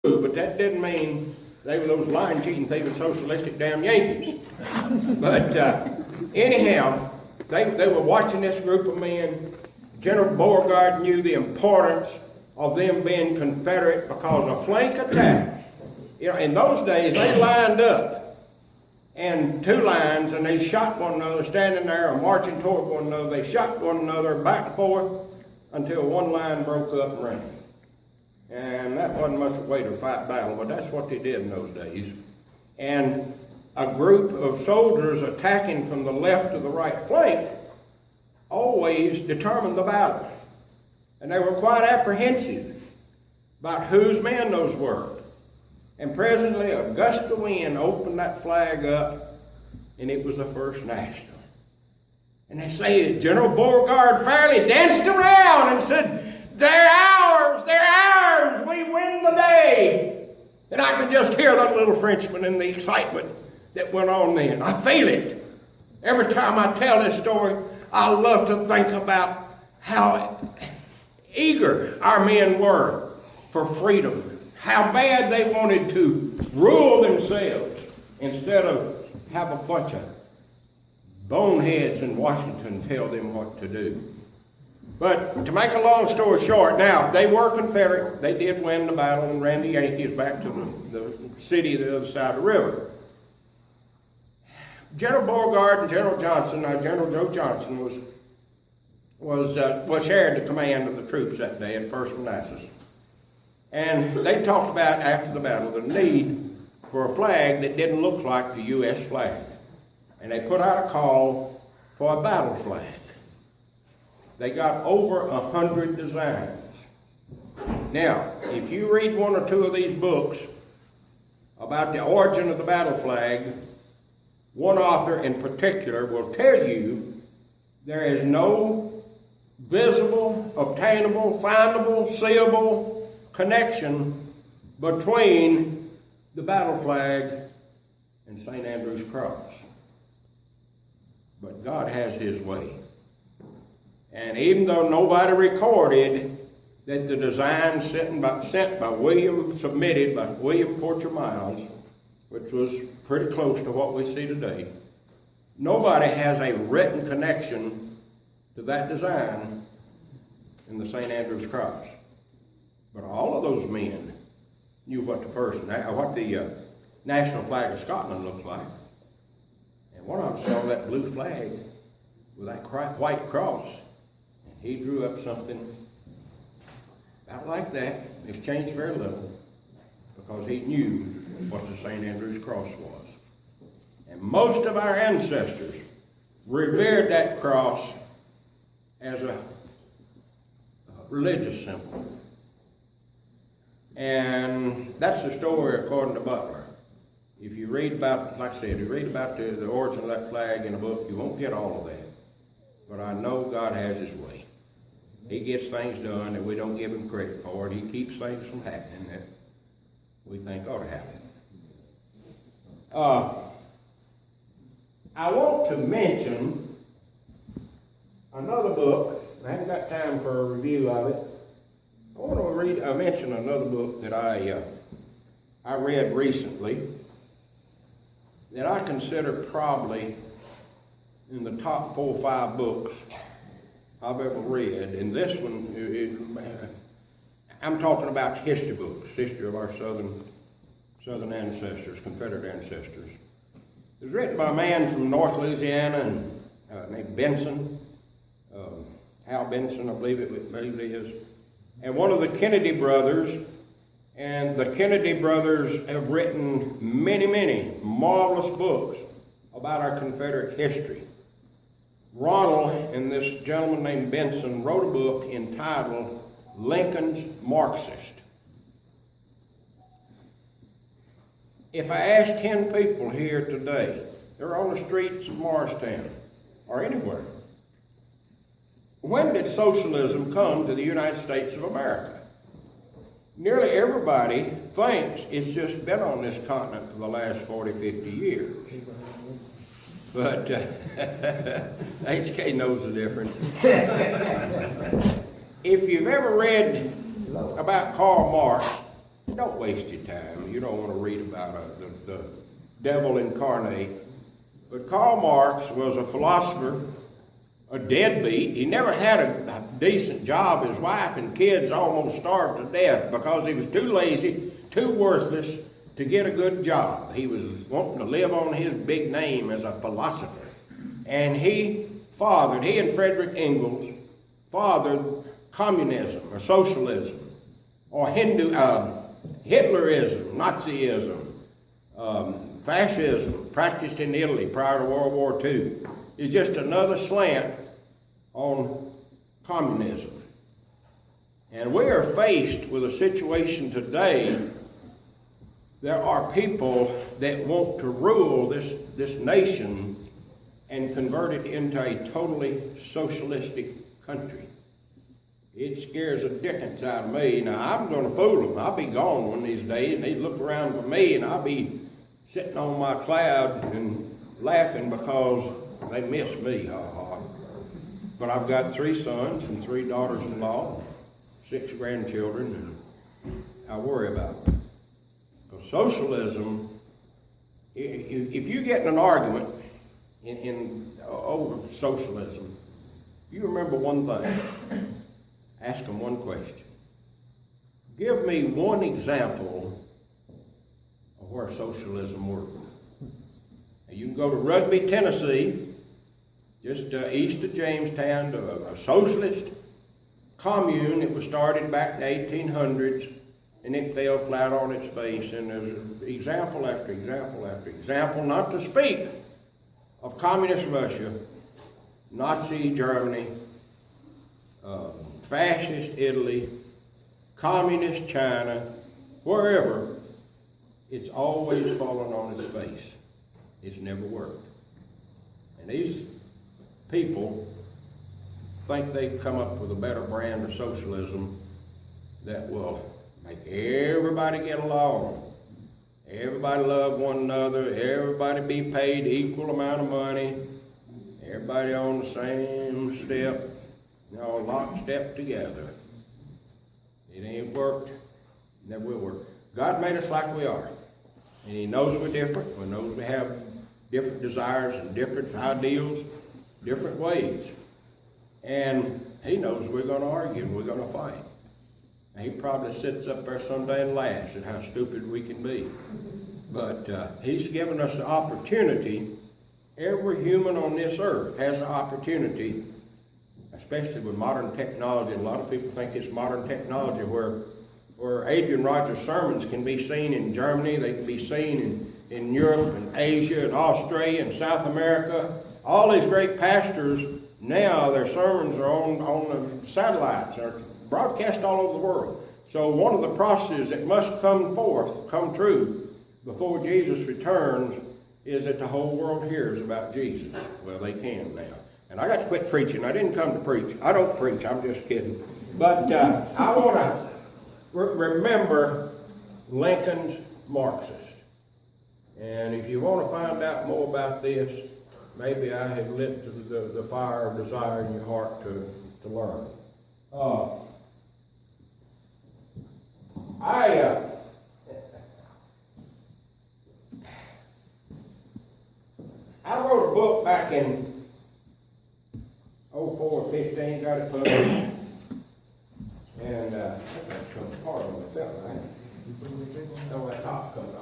but that didn't mean they were those lying, cheating, thieving, socialistic damn Yankees. But anyhow, they were watching this group of men. General Beauregard knew the importance of them being Confederate because a flank attack, you know, in those days they lined up and two lines and they shot one another standing there or marching toward one another. They shot one another back and forth until one line broke up and ran. And that wasn't much of a way to fight battle, but that's what they did in those days. And a group of soldiers attacking from the left or the right flank always determined the battle. And they were quite apprehensive about whose men those were. And presently a gust of wind opened that flag up, and it was the First National. And they say General Beauregard fairly danced around and said, "They're ours, we win the day." And I can just hear that little Frenchman and the excitement that went on then. I feel it. Every time I tell this story, I love to think about how eager our men were for freedom, how bad they wanted to rule themselves instead of have a bunch of boneheads in Washington tell them what to do. But to make a long story short, now, they were Confederate. They did win the battle and ran the Yankees back to the city the other side of the river. General Beauregard and General Johnson, General Joe Johnson, was sharing the command of the troops that day at First Manassas. And they talked about, after the battle, the need for a flag that didn't look like the U.S. flag. And they put out a call for a battle flag. They got over 100 designs. Now, if you read one or two of these books about the origin of the battle flag, one author in particular will tell you there is no visible, obtainable, findable, seeable connection between the battle flag and St. Andrew's Cross. But God has His way. And even though nobody recorded that the design submitted by William Porcher Miles, which was pretty close to what we see today, nobody has a written connection to that design in the St. Andrew's Cross. But all of those men knew what the national flag of Scotland looked like. And one of them saw that blue flag with that white cross. He drew up something about like that. It's changed very little because he knew what the St. Andrew's Cross was. And most of our ancestors revered that cross as a religious symbol. And that's the story according to Butler. If you read about, like I said, you read about the origin of that flag in a book, you won't get all of that. But I know God has His way. He gets things done that we don't give Him credit for, and He keeps things from happening that we think ought to happen. I want to mention another book. I haven't got time for a review of it. I want to mention another book that I read recently that I consider probably in the top 4 or 5 books I've ever read. And this one, I'm talking about history books, history of our southern ancestors, Confederate ancestors. It was written by a man from North Louisiana named Benson, Hal Benson, I believe it is, and one of the Kennedy brothers. And the Kennedy brothers have written many, many marvelous books about our Confederate history. Ronald and this gentleman named Benson wrote a book entitled Lincoln's Marxist. If I ask 10 people here today, they're on the streets of Morristown or anywhere, when did socialism come to the United States of America? Nearly everybody thinks it's just been on this continent for the last 40, 50 years. But HK knows the difference. If you've ever read about Karl Marx, Don't waste your time. You don't want to read about the devil incarnate. But Karl Marx was a philosopher, a deadbeat. He never had a decent job. His wife and kids almost starved to death because he was too lazy, too worthless to get a good job. He was wanting to live on his big name as a philosopher. And he and Frederick Engels fathered communism or socialism or Hitlerism, Nazism, fascism practiced in Italy prior to World War II. It's just another slant on communism. And we are faced with a situation today. There are people that want to rule this nation and convert it into a totally socialistic country. It scares the dickens out of me. Now, I'm going to fool them. I'll be gone one of these days, and they look around for me, and I'll be sitting on my cloud and laughing because they miss me. Ha-ha. But I've got 3 sons and 3 daughters-in-law, 6 grandchildren, and I worry about them. Because socialism, if you get in an argument over socialism, you remember one thing. Ask them one question. Give me one example of where socialism worked. Now, you can go to Rugby, Tennessee, just east of Jamestown, to a socialist commune that was started back in the 1800s, and it fell flat on its face. And there's example after example after example, not to speak of communist Russia, Nazi Germany, fascist Italy, communist China, wherever, it's always fallen on its face. It's never worked. And these people think they've come up with a better brand of socialism that will make everybody get along, everybody love one another, everybody be paid equal amount of money, everybody on the same step, lockstep together. It ain't worked, never will work. God made us like we are, and He knows we're different. He knows we have different desires and different ideals, different ways. And He knows we're going to argue and we're going to fight. And He probably sits up there someday and laughs at how stupid we can be. But He's given us the opportunity. Every human on this earth has the opportunity, especially with modern technology. A lot of people think it's modern technology where Adrian Rogers' sermons can be seen in Germany, they can be seen in Europe and Asia and Australia and South America. All these great pastors, now their sermons are on the satellites, are broadcast all over the world. So one of the processes that must come true before Jesus returns is that the whole world hears about Jesus. Well, they can now. And I got to quit preaching. I didn't come to preach. I don't preach. I'm just kidding. But I want to remember Lincoln's Marxist. And if you want to find out more about this, maybe I have lit the fire of desire in your heart to learn. I wrote a book back in 04-15, got it published, and I think that's come apart on myself, right? No, that top's coming